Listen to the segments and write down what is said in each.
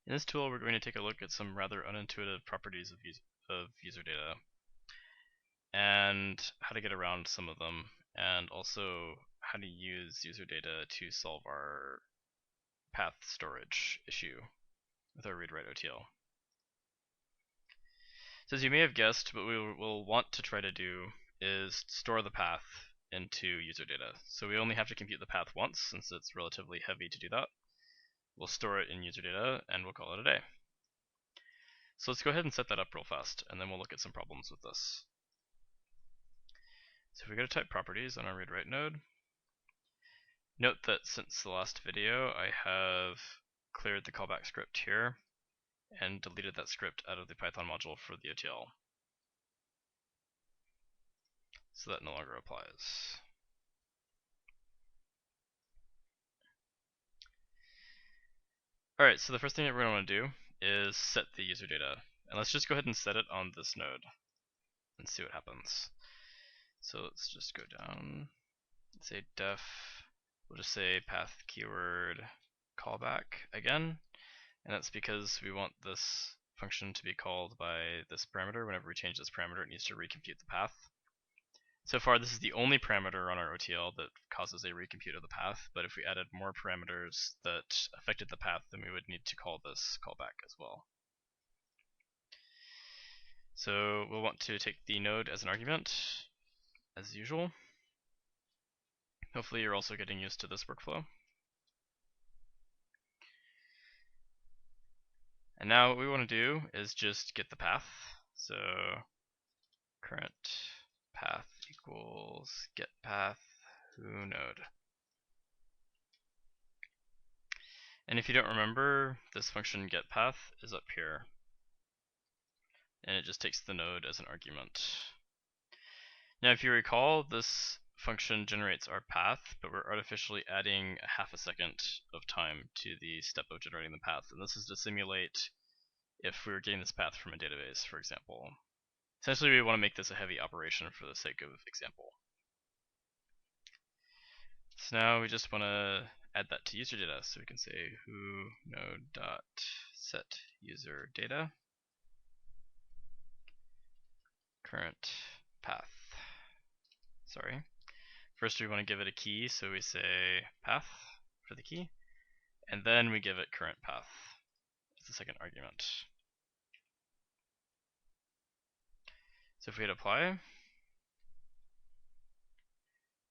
In this tool, we're going to take a look at some rather unintuitive properties of user data and how to get around some of them, and also how to use user data to solve our path storage issue with our read-write OTL. So as you may have guessed, what we will want to try to do is store the path into user data. So we only have to compute the path once, since it's relatively heavy to do that. We'll store it in user data, and we'll call it a day. So let's go ahead and set that up real fast, and then we'll look at some problems with this. So if we go to type properties on our read-write node, note that since the last video I have cleared the callback script here and deleted that script out of the Python module for the OTL. So that no longer applies. Alright, so the first thing that we're going to want to do is set the user data. And let's just go ahead and set it on this node and see what happens. So let's just go down and say def, we'll just say path keyword callback again. And that's because we want this function to be called by this parameter. Whenever we change this parameter, it needs to recompute the path. So far, this is the only parameter on our OTL that causes a recompute of the path, but if we added more parameters that affected the path, then we would need to call this callback as well. So we'll want to take the node as an argument, as usual. Hopefully you're also getting used to this workflow. And now what we want to do is just get the path. So current path equals get path who node. And if you don't remember, this function get path is up here, and it just takes the node as an argument. Now if you recall, this function generates our path, but we're artificially adding a half a second of time to the step of generating the path, and this is to simulate if we were getting this path from a database, for example. Essentially, we want to make this a heavy operation for the sake of example. So now we just want to add that to user data, so we can say who node dot set user data current path. Sorry. First we want to give it a key, so we say path for the key, and then we give it current path as the second argument. So if we hit apply,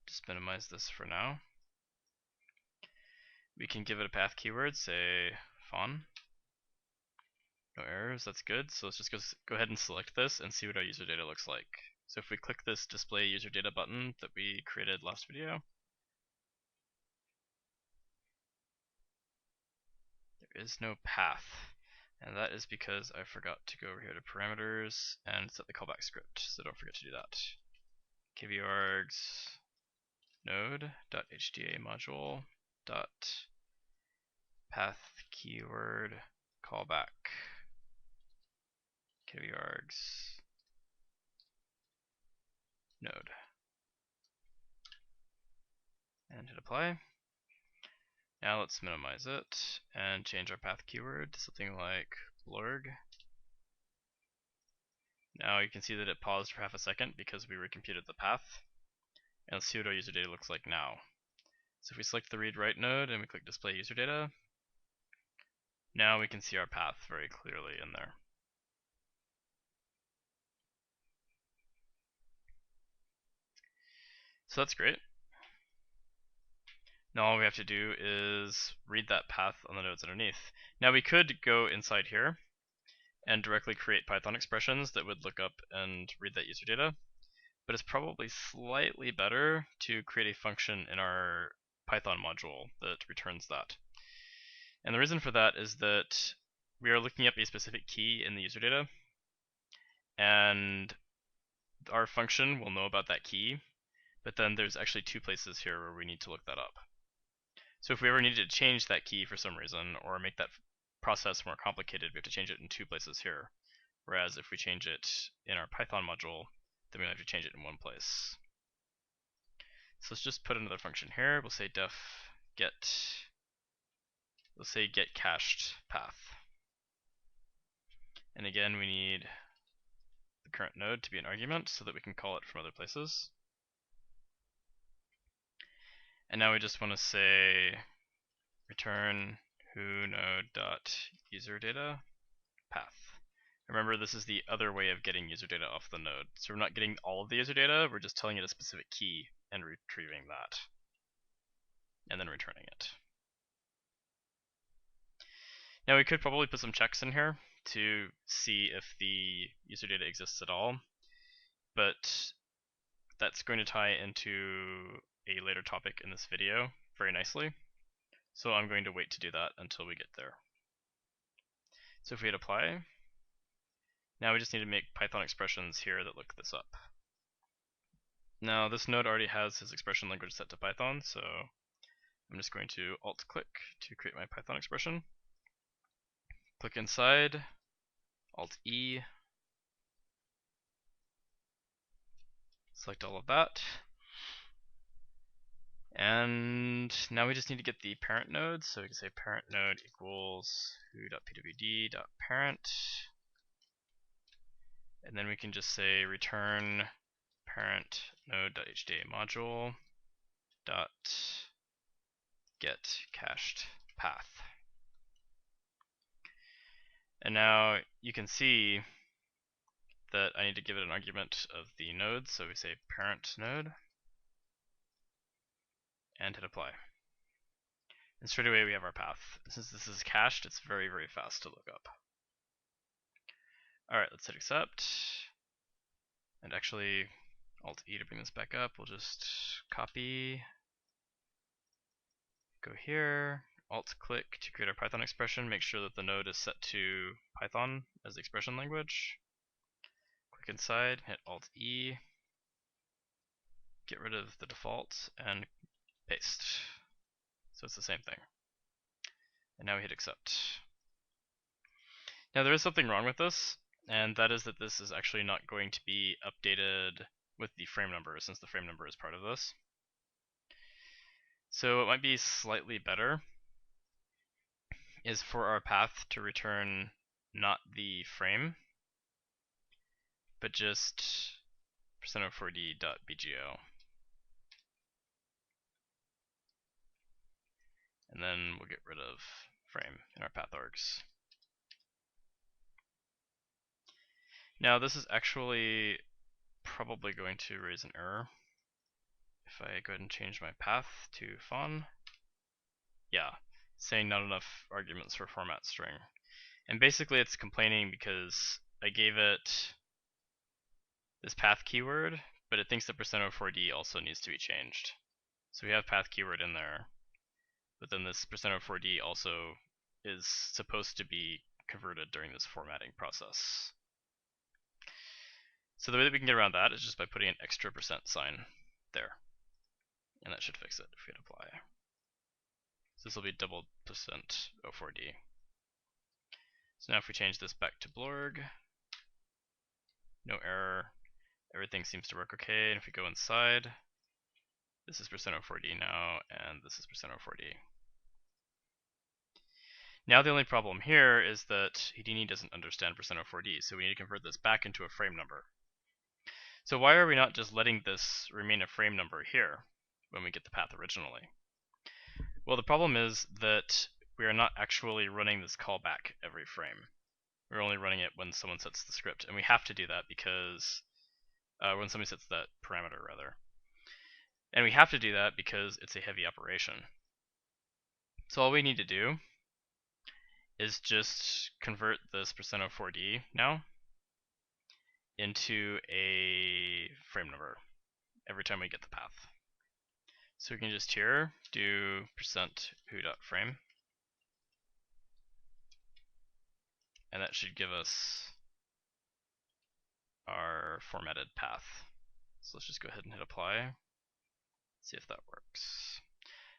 just minimize this for now, we can give it a path keyword, say fawn. No errors, that's good. So let's just go ahead and select this and see what our user data looks like. So if we click this display user data button that we created last video, there is no path. And that is because I forgot to go over here to parameters and set the callback script, so don't forget to do that. kvargs node.hda module dot path keyword callback kvargs node, and hit apply. Now let's minimize it and change our path keyword to something like blurg. Now you can see that it paused for half a second because we recomputed the path. And let's see what our user data looks like now. So if we select the read-write node and we click display user data, now we can see our path very clearly in there. So that's great. Now all we have to do is read that path on the nodes underneath. Now we could go inside here and directly create Python expressions that would look up and read that user data, but it's probably slightly better to create a function in our Python module that returns that. And the reason for that is that we are looking up a specific key in the user data, and our function will know about that key, but then there's actually two places here where we need to look that up. So if we ever needed to change that key for some reason, or make that process more complicated, we have to change it in two places here. Whereas if we change it in our Python module, then we have to change it in one place. So let's just put another function here. We'll say def get, let's say get cached path. And again, we need the current node to be an argument so that we can call it from other places. And now we just want to say return who node dot user data path. Remember, this is the other way of getting user data off the node. So we're not getting all of the user data, we're just telling it a specific key and retrieving that, and then returning it. Now we could probably put some checks in here to see if the user data exists at all, but that's going to tie into a later topic in this video very nicely. So I'm going to wait to do that until we get there. So if we hit apply, now we just need to make Python expressions here that look this up. Now this node already has his expression language set to Python, so I'm just going to alt-click to create my Python expression. Click inside, Alt-E, select all of that. And now we just need to get the parent node, so we can say parent node equals who.pwd.parent. And then we can just say return parent node.hda module dot get cached path. And now you can see that I need to give it an argument of the node, so we say parent node and hit apply. And straight away we have our path. Since this is cached, it's very, very fast to look up. Alright, let's hit accept. And actually, Alt-E to bring this back up, we'll just copy, go here, Alt-click to create our Python expression, make sure that the node is set to Python as the expression language. Click inside, hit Alt-E, get rid of the default, and paste. So it's the same thing. And now we hit accept. Now there is something wrong with this, and that is that this is actually not going to be updated with the frame number, since the frame number is part of this. So it might be slightly better is for our path to return not the frame, but just %4d.bgo. And then we'll get rid of frame in our path args. Now this is actually probably going to raise an error. If I go ahead and change my path to fun, yeah, it's saying not enough arguments for format string. And basically it's complaining because I gave it this path keyword, but it thinks that %4d also needs to be changed. So we have path keyword in there, but then this %4d also is supposed to be converted during this formatting process. So the way that we can get around that is just by putting an extra % there. And that should fix it if we hit apply. So this will be double %04d. So now if we change this back to Blorg, no error, everything seems to work okay. And if we go inside, this is %04d now, and this is %04d. Now the only problem here is that Houdini doesn't understand %04d, so we need to convert this back into a frame number. So why are we not just letting this remain a frame number here when we get the path originally? Well, the problem is that we are not actually running this callback every frame. We're only running it when someone sets the script, and we have to do that because when somebody sets that parameter rather. And we have to do that because it's a heavy operation. So all we need to do is just convert this %04d now into a frame number every time we get the path. So we can just here do %who.frame, and that should give us our formatted path. So let's just go ahead and hit apply, see if that works.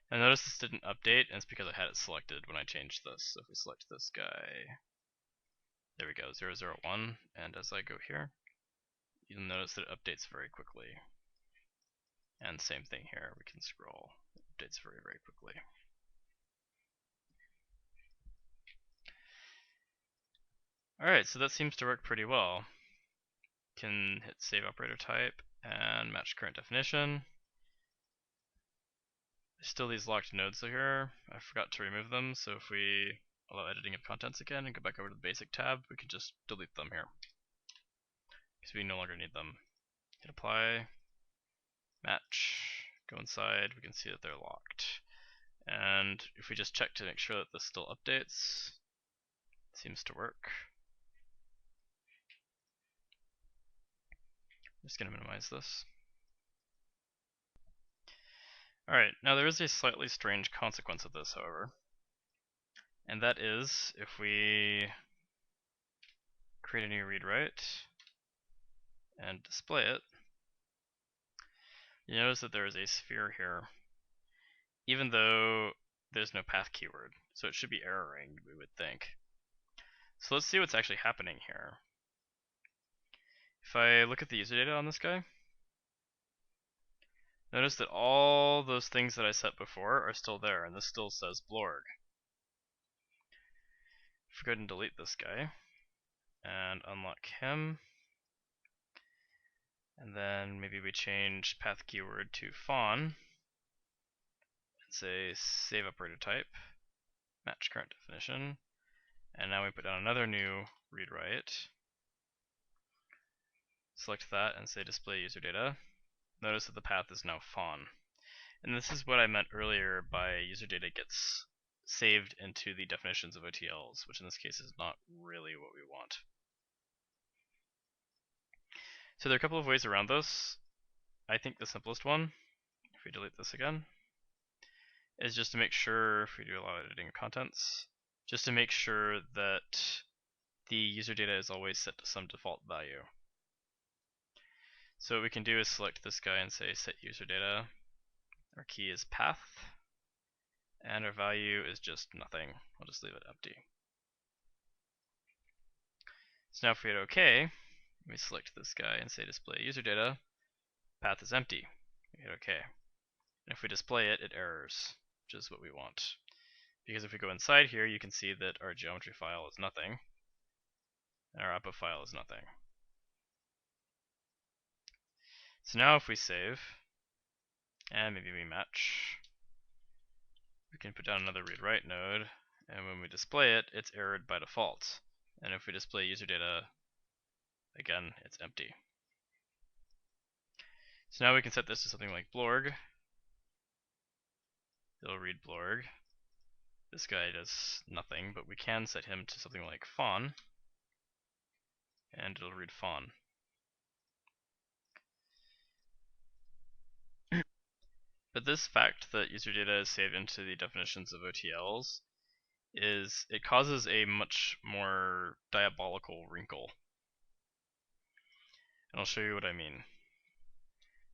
And notice this didn't update, and it's because I had it selected when I changed this. So if we select this guy, there we go, 001, and as I go here, you'll notice that it updates very quickly. And same thing here, we can scroll, it updates very, very quickly. Alright, so that seems to work pretty well. Can hit save operator type and match current definition. There's still these locked nodes here. I forgot to remove them, so if we allow editing of contents again and go back over to the basic tab, we can just delete them here, because we no longer need them. Hit apply, match, go inside, we can see that they're locked. And if we just check to make sure that this still updates, it seems to work. I'm just going to minimize this. Alright, now there is a slightly strange consequence of this, however. And that is, if we create a new read write and display it, you notice that there is a sphere here, even though there's no path keyword, so it should be erroring, we would think. So let's see what's actually happening here. If I look at the user data on this guy, notice that all those things that I set before are still there, and this still says Blorg. If we go ahead and delete this guy, and unlock him, and then maybe we change path keyword to fawn, and say save operator type, match current definition, and now we put down another new read write. Select that and say display user data. Notice that the path is now fawn. And this is what I meant earlier by user data gets saved into the definitions of OTLs, which in this case is not really what we want. So there are a couple of ways around this. I think the simplest one, if we delete this again, is just to make sure, if we do allow editing of contents, just to make sure that the user data is always set to some default value. So what we can do is select this guy and say set user data. Our key is path, and our value is just nothing. I'll just leave it empty. So now if we hit OK, we select this guy and say display user data, path is empty. We hit OK. And if we display it, it errors, which is what we want. Because if we go inside here, you can see that our geometry file is nothing, and our APA file is nothing. So now if we save, and maybe we match, we can put down another read write node, and when we display it, it's errored by default. And if we display user data, again, it's empty. So now we can set this to something like Blorg. It'll read Blorg. This guy does nothing, but we can set him to something like fawn, and it'll read fawn. But this fact that user data is saved into the definitions of OTLs it causes a much more diabolical wrinkle. And I'll show you what I mean.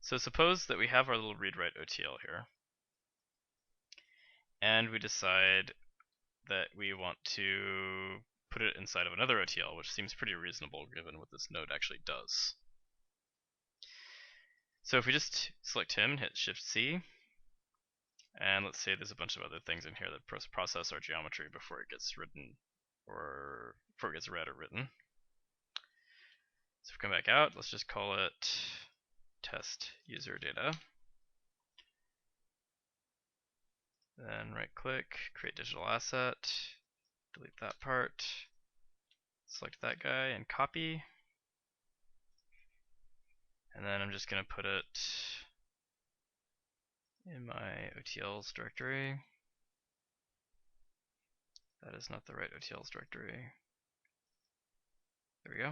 So suppose that we have our little read write OTL here, and we decide that we want to put it inside of another OTL, which seems pretty reasonable given what this node actually does. So if we just select him, hit Shift C, and let's say there's a bunch of other things in here that process our geometry before it gets written, or before it gets read or written. So if we come back out, let's just call it test user data. Then right click, create digital asset, delete that part, select that guy and copy. And then I'm just going to put it in my OTLs directory. That is not the right OTLs directory. There we go.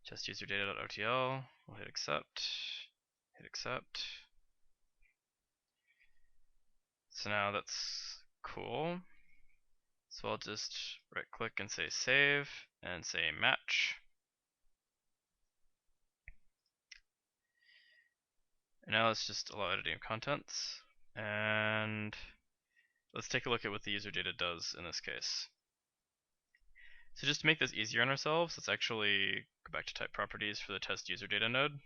Test user data.otl. We'll hit accept. Hit accept. So now that's cool. So I'll just right click and say save and say match. And now let's just allow editing of contents. And let's take a look at what the user data does in this case. So just to make this easier on ourselves, let's actually go back to type properties for the test user data node.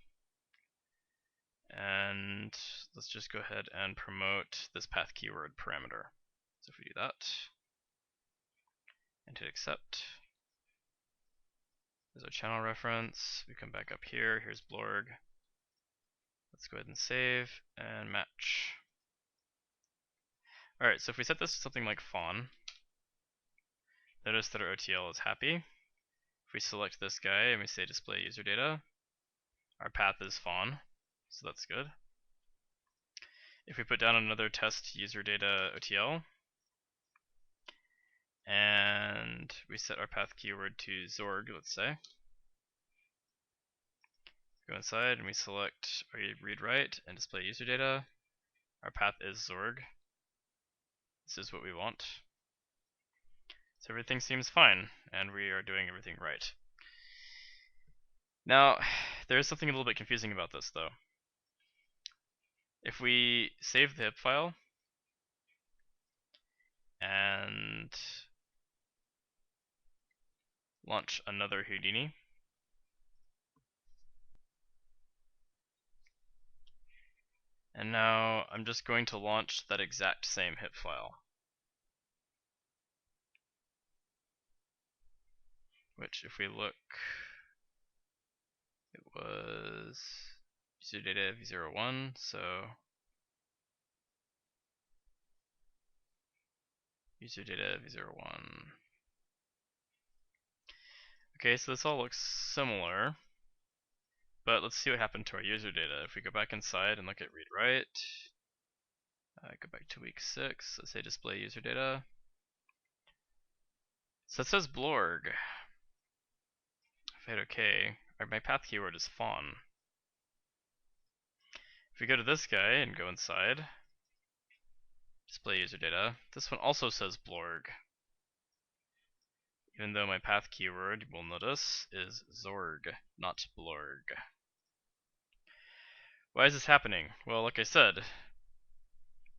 And let's just go ahead and promote this path keyword parameter. So if we do that, and hit accept. There's our channel reference. We come back up here. Here's Blorg. Let's go ahead and save and match. Alright, so if we set this to something like fawn, notice that our OTL is happy. If we select this guy and we say display user data, our path is fawn, so that's good. If we put down another test user data OTL, and we set our path keyword to Zorg, let's say, go inside and we select our read write and display user data, our path is Zorg. This is what we want. So everything seems fine, and we are doing everything right. Now, there is something a little bit confusing about this, though. If we save the HIP file, and launch another Houdini, and now I'm just going to launch that exact same HIP file, which if we look, it was user data v01, so user data v01. Okay, so this all looks similar, but let's see what happened to our user data. If we go back inside and look at read write, go back to week 6, let's say display user data. So it says Blorg. If I hit OK, my path keyword is fawn. If we go to this guy and go inside, display user data, this one also says Blorg. Even though my path keyword, you'll notice, is Zorg, not Blorg. Why is this happening? Well, like I said,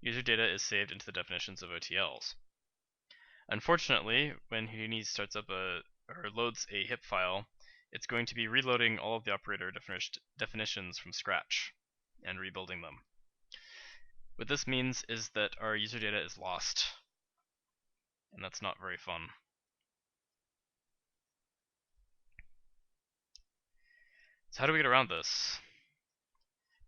user data is saved into the definitions of OTLs. Unfortunately, when Houdini starts up or loads a HIP file, it's going to be reloading all of the operator definitions from scratch and rebuilding them. What this means is that our user data is lost, and that's not very fun. So how do we get around this?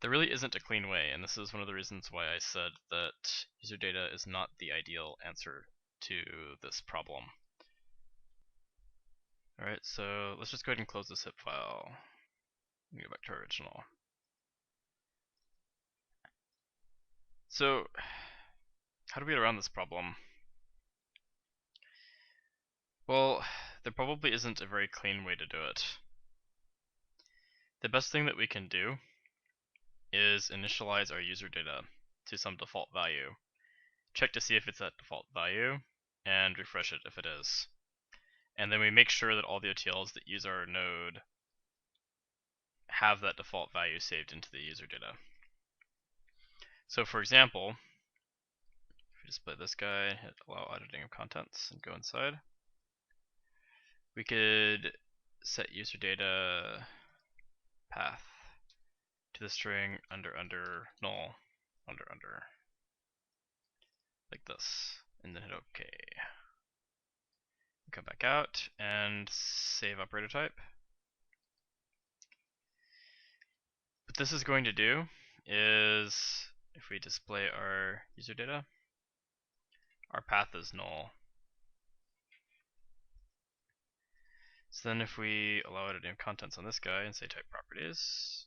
There really isn't a clean way, and this is one of the reasons why I said that user data is not the ideal answer to this problem. Alright, so let's just go ahead and close this HIP file and go back to our original. So, how do we get around this problem? Well, there probably isn't a very clean way to do it. The best thing that we can do is initialize our user data to some default value. Check to see if it's that default value, and refresh it if it is. And then we make sure that all the OTLs that use our node have that default value saved into the user data. So for example, if we display this guy, hit allow editing of contents, and go inside, we could set user data path to the string under null under like this, and then hit OK. Come back out and save operator type. What this is going to do is, if we display our user data, our path is null. So then if we allow editing contents on this guy and say type properties,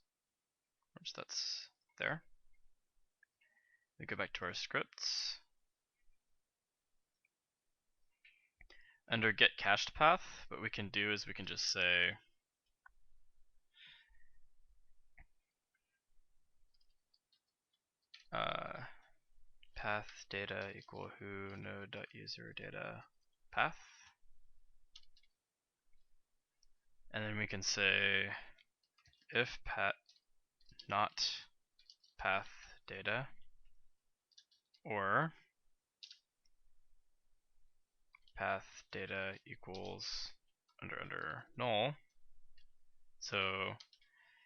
which that's there, we go back to our scripts. Under get cached path, what we can do is we can just say path data equal who node.user data path, and then we can say if not path data, or path data equals under null. So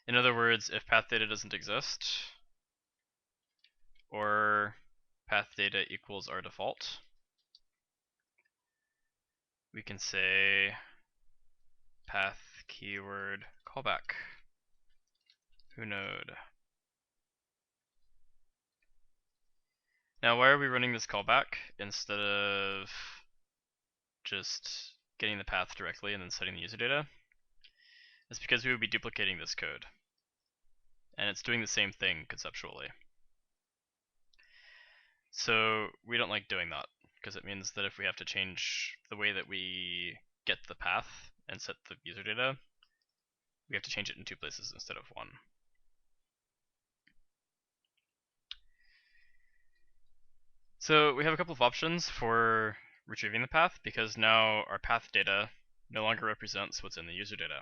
in other words, if path data doesn't exist, or path data equals our default, we can say path keyword callback. Who node? Now, why are we running this callback instead of just getting the path directly and then setting the user data? It's because we would be duplicating this code. And it's doing the same thing conceptually. So we don't like doing that, because it means that if we have to change the way that we get the path and set the user data, we have to change it in 2 places instead of 1. So we have a couple of options for retrieving the path, because now our path data no longer represents what's in the user data.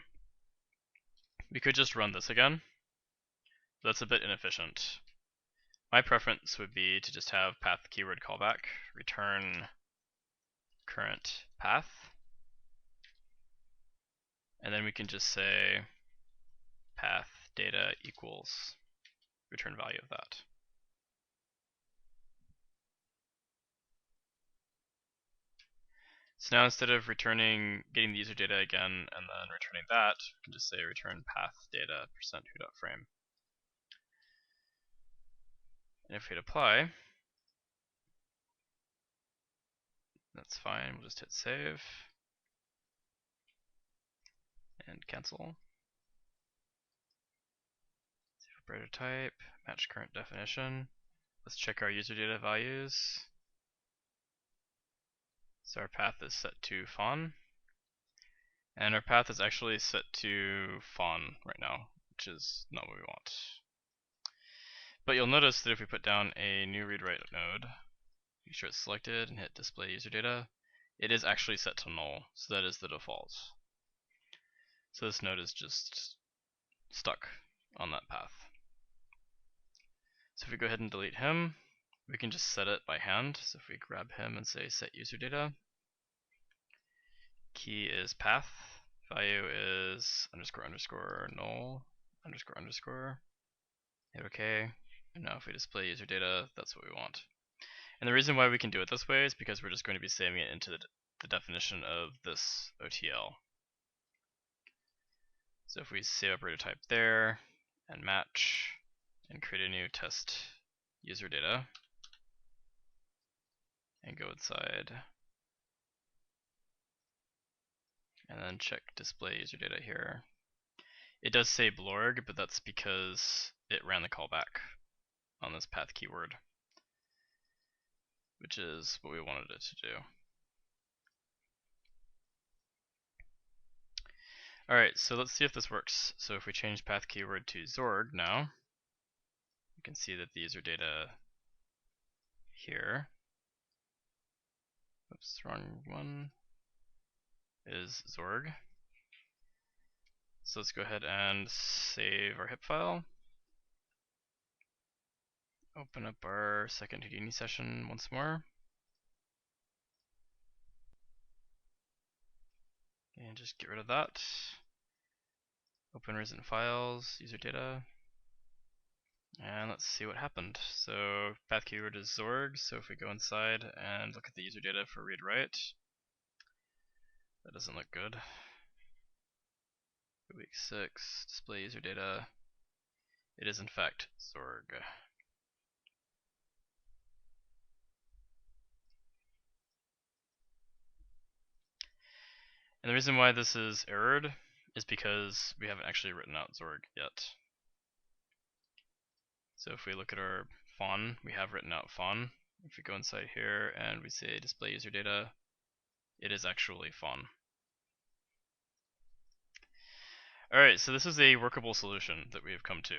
We could just run this again, but that's a bit inefficient. My preference would be to just have path keyword callback return current path, and then we can just say path data equals return value of that. So now instead of getting the user data again and then returning that, we can just say return path data %who.frame. And if we hit apply, that's fine, we'll just hit save and cancel. Save operator type, match current definition. Let's check our user data values. So our path is set to fawn, and our path is actually set to fawn right now, which is not what we want. But you'll notice that if we put down a new read-write node, make sure it's selected and hit display user data, it is actually set to null, so that is the default. So this node is just stuck on that path. So if we go ahead and delete him, we can just set it by hand. So if we grab him and say set user data, key is path, value is __ null __, hit OK, and now if we display user data, that's what we want. And the reason why we can do it this way is because we're just going to be saving it into the definition of this OTL. So if we save operator type there, and match, and create a new test user data, and go inside, and then check display user data here. It does say blorg, but that's because it ran the callback on this path keyword, which is what we wanted it to do. Alright, so let's see if this works. So if we change path keyword to Zorg now, you can see that the user data here, oops, wrong one, is Zorg. So let's go ahead and save our HIP file. Open up our second Houdini session once more. And just get rid of that. Open recent files, user data. And let's see what happened. So path keyword is Zorg, so if we go inside and look at the user data for read write, that doesn't look good. Week 6, display user data. It is in fact Zorg. And the reason why this is errored is because we haven't actually written out Zorg yet. So if we look at our fawn, we have written out fawn. If we go inside here and we say display user data, it is actually fawn. Alright, so this is a workable solution that we have come to.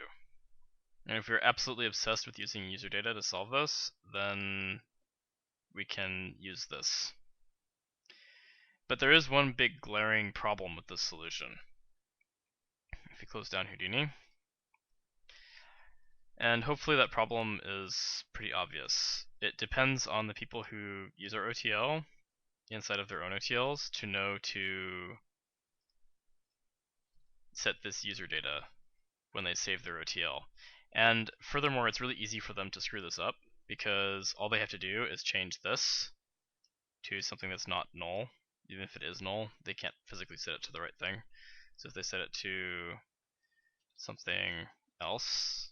And if you're absolutely obsessed with using user data to solve this, then we can use this. But there is one big glaring problem with this solution. If we close down Houdini, and hopefully that problem is pretty obvious. It depends on the people who use our OTL inside of their own OTLs to know to set this user data when they save their OTL. And furthermore, it's really easy for them to screw this up because all they have to do is change this to something that's not null even if it is null, they can't physically set it to the right thing. So if they set it to something else,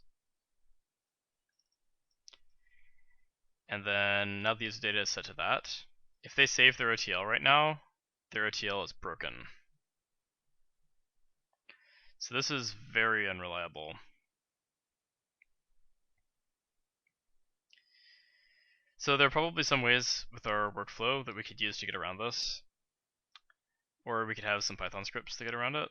and then now the user data is set to that, if they save their OTL right now, their OTL is broken. So this is very unreliable. So there are probably some ways with our workflow that we could use to get around this. Or we could have some Python scripts to get around it.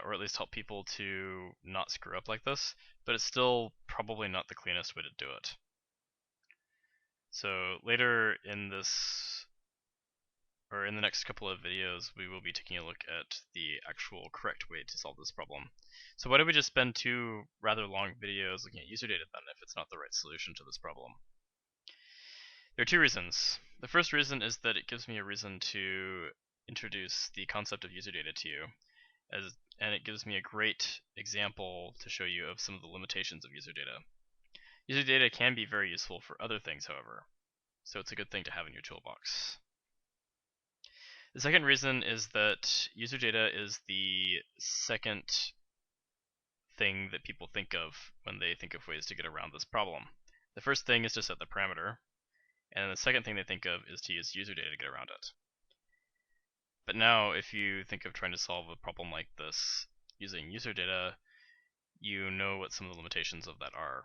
Or at least help people to not screw up like this. But it's still probably not the cleanest way to do it. So later in this, or in the next couple of videos, we will be taking a look at the actual correct way to solve this problem. So why don't we just spend 2 rather long videos looking at user data then, if it's not the right solution to this problem? There are 2 reasons. The first reason is that it gives me a reason to introduce the concept of user data to you, and it gives me a great example to show you of some of the limitations of user data. User data can be very useful for other things, however, so it's a good thing to have in your toolbox. The second reason is that user data is the second thing that people think of when they think of ways to get around this problem. The first thing is to set the parameter, and the second thing they think of is to use user data to get around it. But now, if you think of trying to solve a problem like this using user data, you know what some of the limitations of that are.